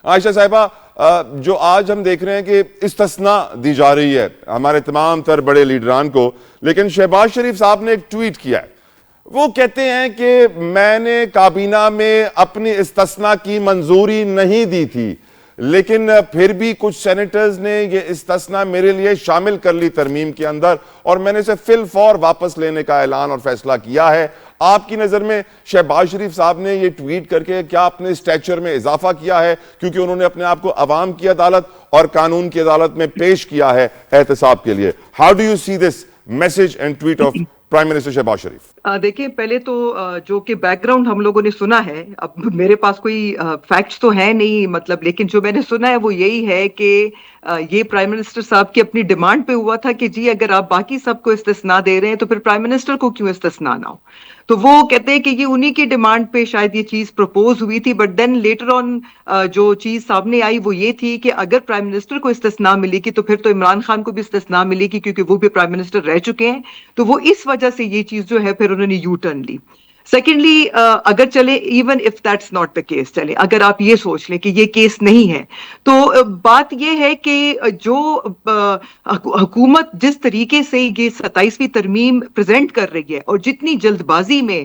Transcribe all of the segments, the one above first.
عائشہ صاحبہ جو آج ہم دیکھ رہے ہیں کہ استثناء دی جا رہی ہے ہمارے تمام تر بڑے لیڈران کو، لیکن شہباز شریف صاحب نے ایک ٹویٹ کیا ہے، وہ کہتے ہیں کہ میں نے کابینہ میں اپنی استثناء کی منظوری نہیں دی تھی، لیکن پھر بھی کچھ سینیٹرز نے یہ استثناء میرے لیے شامل کر لی ترمیم کے اندر، اور میں نے اسے فی الفور واپس لینے کا اعلان اور فیصلہ کیا ہے۔ آپ کی نظر میں شہباز شریف صاحب نے یہ ٹویٹ کر کے کیا اپنے سٹیچر میں اضافہ کیا ہے، کیونکہ انہوں نے اپنے آپ کو عوام کی عدالت اور قانون کی عدالت میں پیش کیا ہے احتساب کے لیے؟ How do you see this message and tweet of prime minister Shehbaz Sharif? دیکھیں، پہلے تو جو کہ بیک گراؤنڈ ہم لوگوں نے سنا ہے، اب میرے پاس کوئی فیکٹس تو ہے نہیں مطلب، لیکن جو میں نے سنا ہے وہ یہی ہے کہ یہ پرائم منسٹر صاحب کی اپنی ڈیمانڈ پہ ہوا تھا کہ جی اگر آپ باقی سب کو استثناء دے رہے ہیں تو پھر پرائم منسٹر کو کیوں استثناء نہ ہو۔ تو وہ کہتے ہیں کہ یہ انہی کی ڈیمانڈ پہ شاید یہ چیز پروپوز ہوئی تھی، بٹ دین لیٹر آن جو چیز سامنے آئی وہ یہ تھی کہ اگر پرائم منسٹر کو استثناء ملے گی تو پھر تو عمران خان کو بھی استثناء ملے گی، کیونکہ وہ بھی پرائم منسٹر رہ چکے ہیں، تو وہ اس وجہ سے یہ چیز جو ہے پھر انہوں نے یو ٹرن لی۔ سیکنڈلی، اگر چلے even if that's not the case, چلے اگر آپ یہ سوچ لیں کہ یہ کیس نہیں ہے، تو بات یہ ہے کہ جو حکومت جس طریقے سے یہ 27ویں ترمیم پریزنٹ کر رہی ہے اور جتنی جلد بازی میں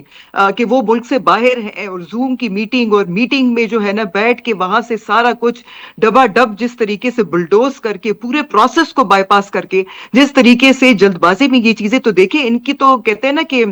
کہ وہ ملک سے باہر ہے اور زوم کی میٹنگ اور میٹنگ میں جو ہے نا بیٹھ کے وہاں سے سارا کچھ ڈبا ڈب جس طریقے سے بلڈوز کر کے پورے پروسیس کو بائی پاس کر کے جس طریقے سے جلد بازی میں یہ چیزیں، تو دیکھیں ان کی تو کہتے ہیں نا کہ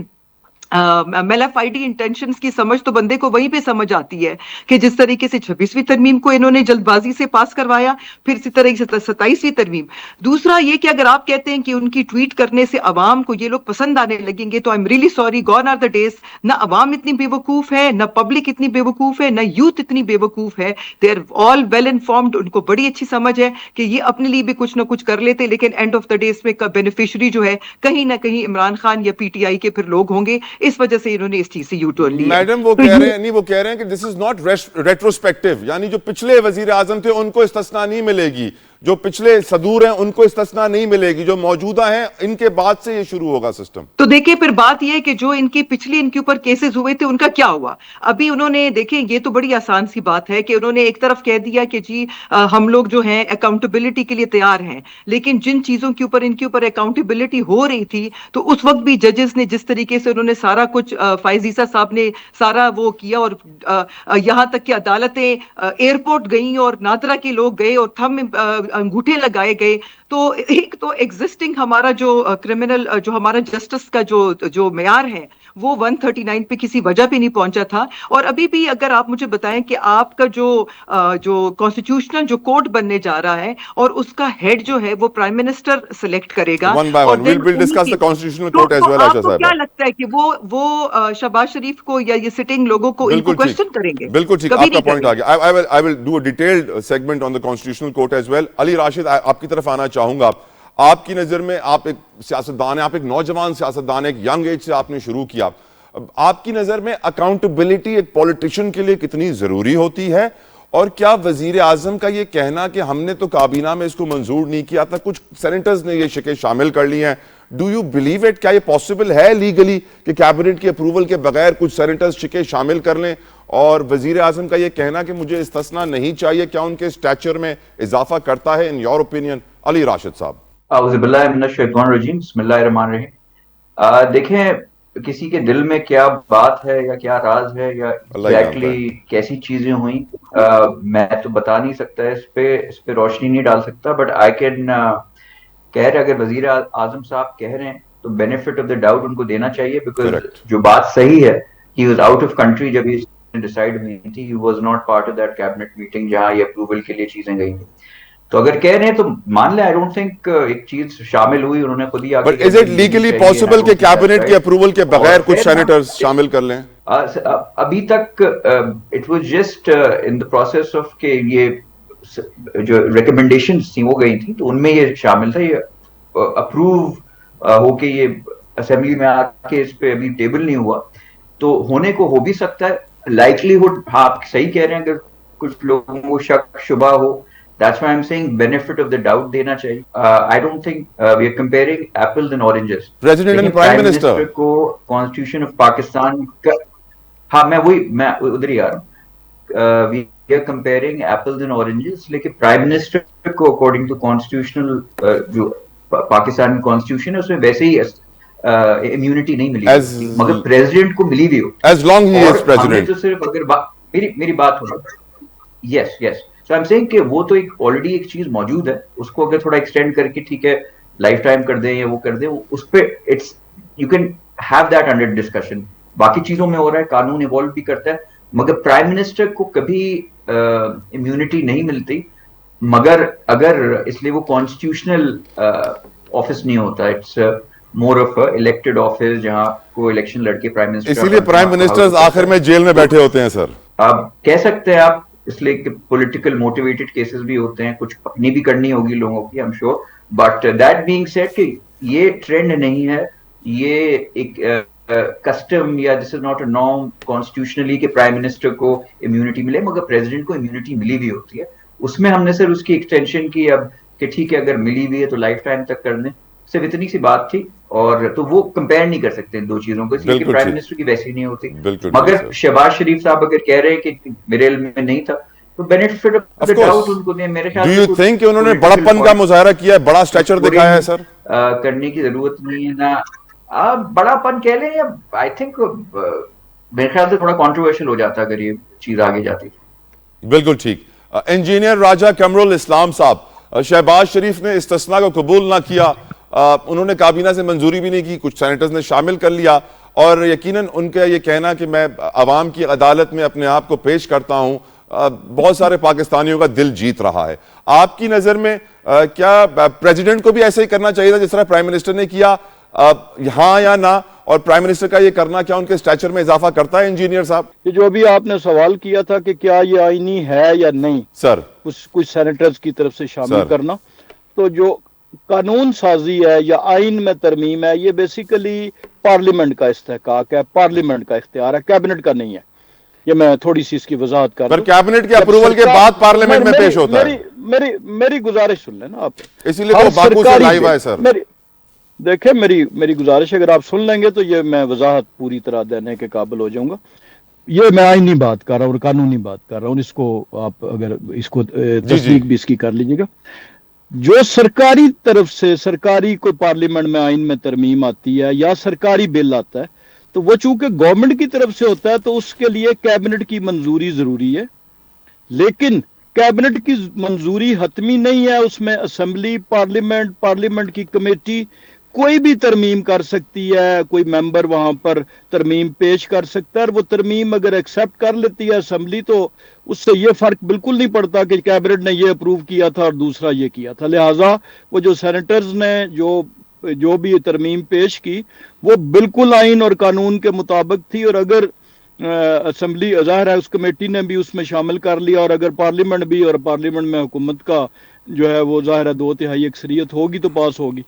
میلافائڈی انٹینشنز کی سمجھ تو بندے کو وہیں پہ سمجھ آتی ہے کہ جس طریقے سے 26ویں ترمیم کو انہوں نے جلد بازی سے پاس کروایا، پھر اسی طرح سے 27ویں ترمیم۔ دوسرا یہ کہ اگر آپ کہتے ہیں کہ ان کی ٹویٹ کرنے سے عوام کو یہ لوگ پسند آنے لگیں گے، تو I am really sorry, gone are the days, نہ عوام اتنی بے وقوف ہے، نہ پبلک اتنی بے وقوف ہے، نہ یوتھ اتنی بے وقوف ہے، they are all well informed, ان کو بڑی اچھی سمجھ ہے کہ یہ اپنے لیے بھی کچھ نہ کچھ کر لیتے، لیکن اینڈ آف دا ڈیز میں بینیفیشری جو ہے کہیں نہ کہیں عمران خان یا پی ٹی آئی کے پھر لوگ ہوں گے، اس وجہ سے انہوں نے اس چیز سے یو ٹرن لیا۔ میڈم وہ کہہ رہے ہیں نہیں، وہ کہہ رہے ہیں کہ دس از ناٹ ریٹروسپیکٹو، یعنی جو پچھلے وزیر اعظم تھے ان کو استثناء نہیں ملے گی، جو پچھلے صدور ہیں ان کو استثناء نہیں ملے گی، جو موجودہ ہیں ان کے بعد سے یہ شروع ہوگا سسٹم۔ تو دیکھیں پھر بات یہ ہے کہ جو ان کی پچھلی ان کے اوپر کیسز ہوئے تھے ان کا کیا ہوا؟ ابھی انہوں نے دیکھیں، یہ تو بڑی آسان سی بات ہے کہ انہوں نے ایک طرف کہہ دیا کہ جی ہم لوگ جو ہیں اکاؤنٹیبلٹی کے لیے تیار ہیں، لیکن جن چیزوں کے اوپر ان کے اوپر اکاؤنٹیبلٹی ہو رہی تھی تو اس وقت بھی ججز نے جس طریقے سے انہوں نے سارا کچھ، فائز عیسیٰ صاحب نے سارا وہ کیا، اور یہاں تک کہ عدالتیں ایئرپورٹ گئیں اور نادرا کے لوگ گئے اور تھم انگوٹھے لگائے گئے، تو ایک تو ایگزسٹنگ ہمارا جو کرمنل جو ہمارا جسٹس کا جو معیار ہے وہ 139 پہ کسی وجہ پہ نہیں پہنچا تھا۔ اور ابھی بھی اگر آپ مجھے بتائیں کہ آپ کا جو کانسٹیٹیوشنل جو کوڈ بننے جا رہا ہے اور اس کا ہیڈ جو ہے وہ پرائم منسٹر سلیکٹ کرے گا، One by one we'll discuss the constitutional court as well. آپ کو کیا لگتا ہے کہ وہ شہباز شریف کو یا یہ سٹنگ لوگوں کو ان کو کوشچن کریں گے؟ بالکل ٹھیک، آپ کا پوائنٹ آ گیا۔ I will do a detailed segment on the constitutional court as well. علی راشد، آپ کی طرف آنا چاہوں گا۔ آپ کی نظر میں آپ ایک سیاستدان ہیں، آپ ایک نوجوان سیاستدان ہیں، ایک ینگ ایج سے آپ نے شروع کیا، آپ کی نظر میں اکاؤنٹیبلٹی ایک پولیٹیشین کے لیے کتنی ضروری ہوتی ہے؟ اور کیا وزیر اعظم کا یہ کہنا کہ ہم نے تو کابینہ میں اس کو منظور نہیں کیا تھا، کچھ سینیٹرز نے یہ شکیں شامل کر لی ہیں، ڈو یو بلیو اٹ؟ کیا یہ پاسبل ہے لیگلی کہ کیبنٹ کی اپروول کے بغیر کچھ سینیٹرز شکیں شامل کر لیں؟ اور وزیر اعظم کا یہ کہنا کہ مجھے استثناء نہیں چاہیے، کیا ان کے سٹیچر میں اضافہ کرتا ہے ان یور اوپینین؟ علی راشد صاحب۔ اعوذ باللہ من الشیطان الرجیم، بسم اللہ الرحمن الرحیم۔ دیکھیں، کسی کے دل میں کیا بات ہے یا کیا راز ہے یا ایگزیکٹلی کیسی چیزیں ہوئیں، میں تو بتا نہیں سکتا، اس پہ روشنی نہیں ڈال سکتا، بٹ آئی کین کہہ رہے اگر وزیر اعظم صاحب کہہ رہے ہیں تو benefit of the doubt in کو دینا چاہیے، بیکاز جو بات صحیح ہے، he was out of country جب یہ ڈیسائیڈ ہوئی تھی، he was not part of that cabinet meeting جہاں یہ اپروول کے لیے چیزیں گئی تھیں۔ تو اگر کہہ رہے ہیں تو مان لیں، آئی ڈونٹ تھنک ایک چیز شامل ہوئی، انہوں نے خود ہی آگے۔ But is it legally possible کہ کیبنٹ کے اپروول کے بغیر کچھ سینیٹرز شامل کر لیں؟ ابھی تک it was just in the process of کہ یہ جو ریکمنڈیشنز تھیں وہ گئی تھیں تو ان میں یہ شامل تھا، یہ اپروو ہو کے یہ اسمبلی میں آ کے اس پہ ابھی ٹیبل نہیں ہوا، تو ہونے کو ہو بھی سکتا ہے، لائکلی ہوڈ، ہاں آپ صحیح کہہ رہے ہیں، اگر کچھ لوگوں کو شک شبہ ہو، that's why I'm saying benefit of the doubt دینا چاہیے۔ I don't think we are comparing apples and oranges. President and Prime Minister کو Constitution of Pakistan کا، ہاں میں ادھر ہی آ رہا ہوں، we are comparing apples and oranges, لیکن پرائم منسٹر کو اکارڈنگ ٹو کانسٹیٹیوشنل جو پاکستان کانسٹیٹیوشن ہے اس میں ویسے ہی امیونٹی نہیں ملی ہوتی مگر پریزیڈنٹ کو ملی ہوئی ہوتی as long he is president. تو صرف اگر میری بات ہو یس یس سو آئی ایم سیئنگ کہ وہ تو ایک آلریڈی ایک چیز موجود ہے, اس کو اگر تھوڑا ایکسٹینڈ کر کے ٹھیک ہے لائف ٹائم کر دیں یا وہ کر دیں, اس پہ it's you can have that under discussion. باقی چیزوں میں ہو رہا ہے, قانون ایوالو بھی کرتا ہے, مگر پرائم منسٹر کو کبھی امیونٹی نہیں ملتی مگر اگر اس لیے وہ کانسٹیٹیوشنل آفس نہیں ہوتا, it's more of elected office جہاں کو الیکشن لڑ کے پرائم منسٹر. اسی لیے پرائم منسٹر آخر میں جیل میں بیٹھے ہوتے ہیں سر. آپ کہہ سکتے ہیں آپ, اس لیے کہ پولیٹیکل موٹیویٹڈ کیسز بھی ہوتے ہیں, کچھ اپنی بھی کرنی ہوگی لوگوں کی, I am sure. But that being said کہ یہ ٹرینڈ نہیں ہے, یہ ایک کسٹم یا this is not a norm constitutionally کہ پرائم منسٹر کو امیونٹی ملے مگر پریزیڈنٹ کو امیونٹی ملی ہوئی ہوتی ہے. اس میں ہم نے سر اس کی ایکسٹینشن کی اب کہ ٹھیک ہے اگر ملی ہوئی ہے تو لائف ٹائم تک کر دیں, صرف اتنی سی بات تھی. اور تو وہ کمپیئر نہیں کر سکتے ان دو چیزوں کو, اس لیے کہ پرائم منسٹر کی ویسی نہیں ہوتی. مگر شہباز شریف صاحب اگر کہہ رہے ہیں کہ میرے علم میں نہیں تھا تو benefit of the doubt in کو دیں. میرے خیال سے ڈو یو تھنک کہ انہوں نے بڑا پن کا مظاہرہ کیا ہے, بڑا اسٹیچر دکھایا ہے سر؟ کرنے کی ضرورت نہیں ہے نا, بڑا پن کہہ لیں, آئی تھنک میرے خیال سے تھوڑا کنٹروورشل ہو جاتا اگر یہ چیز آگے جاتی. بالکل ٹھیک. انجینئر راجہ قمر الاسلام صاحب, شہباز شریف نے استثناء کو قبول نہ کیا, انہوں نے کابینہ سے منظوری بھی نہیں کی, کچھ سینیٹرز نے شامل کر لیا, اور یقیناً ان کا یہ کہنا کہ میں عوام کی عدالت میں اپنے آپ کو پیش کرتا ہوں بہت سارے پاکستانیوں کا دل جیت رہا ہے. آپ کی نظر میں کیا پریزیڈنٹ کو بھی ایسے ہی کرنا چاہیے تھا جس طرح پرائم منسٹر نے کیا, ہاں یا نہ؟ اور پرائم منسٹر کا یہ کرنا کیا ان کے اسٹیچر میں اضافہ کرتا ہے انجینئر صاحب؟ یہ جو ابھی آپ نے سوال کیا تھا کہ کیا یہ آئینی ہے یا نہیں سر, کچھ سینیٹرز کی طرف سے شامل کرنا, تو جو قانون سازی ہے یا آئین میں ترمیم ہے یہ بیسیکلی پارلیمنٹ کا استحقاق ہے, پارلیمنٹ کا اختیار ہے, کیبنٹ کا نہیں ہے. یہ میں تھوڑی سی اس کی وضاحت کر پر کیبنٹ کے اپروول کے بعد پارلیمنٹ میں پیش ہوتا ہے. میری گزارش سن لیں نا آپ, اسی لیے تو باقو سے لائیو ہے سر. دیکھیں میری گزارش اگر آپ سن لیں گے تو یہ میں وضاحت پوری طرح دینے کے قابل ہو جاؤں گا. یہ میں آئینی بات کر رہا ہوں اور قانونی بات کر رہا ہوں, اس کو آپ اگر اس کو تصدیق بھی اس کی کر لیجیے گا. جو سرکاری طرف سے سرکاری کوئی پارلیمنٹ میں آئین میں ترمیم آتی ہے یا سرکاری بل آتا ہے تو وہ چونکہ گورنمنٹ کی طرف سے ہوتا ہے تو اس کے لیے کیبنٹ کی منظوری ضروری ہے, لیکن کیبنٹ کی منظوری حتمی نہیں ہے. اس میں اسمبلی, پارلیمنٹ کی کمیٹی کوئی بھی ترمیم کر سکتی ہے, کوئی ممبر وہاں پر ترمیم پیش کر سکتا ہے, اور وہ ترمیم اگر ایکسیپٹ کر لیتی ہے اسمبلی تو اس سے یہ فرق بالکل نہیں پڑتا کہ کیبنٹ نے یہ اپروو کیا تھا اور دوسرا یہ کیا تھا. لہٰذا وہ جو سینیٹرز نے جو بھی ترمیم پیش کی وہ بالکل آئین اور قانون کے مطابق تھی, اور اگر اسمبلی ظاہر ہے اس کمیٹی نے بھی اس میں شامل کر لیا, اور اگر پارلیمنٹ بھی, اور پارلیمنٹ میں حکومت کا جو ہے وہ ظاہر ہے 2/3 اکثریت ہوگی تو پاس ہوگی.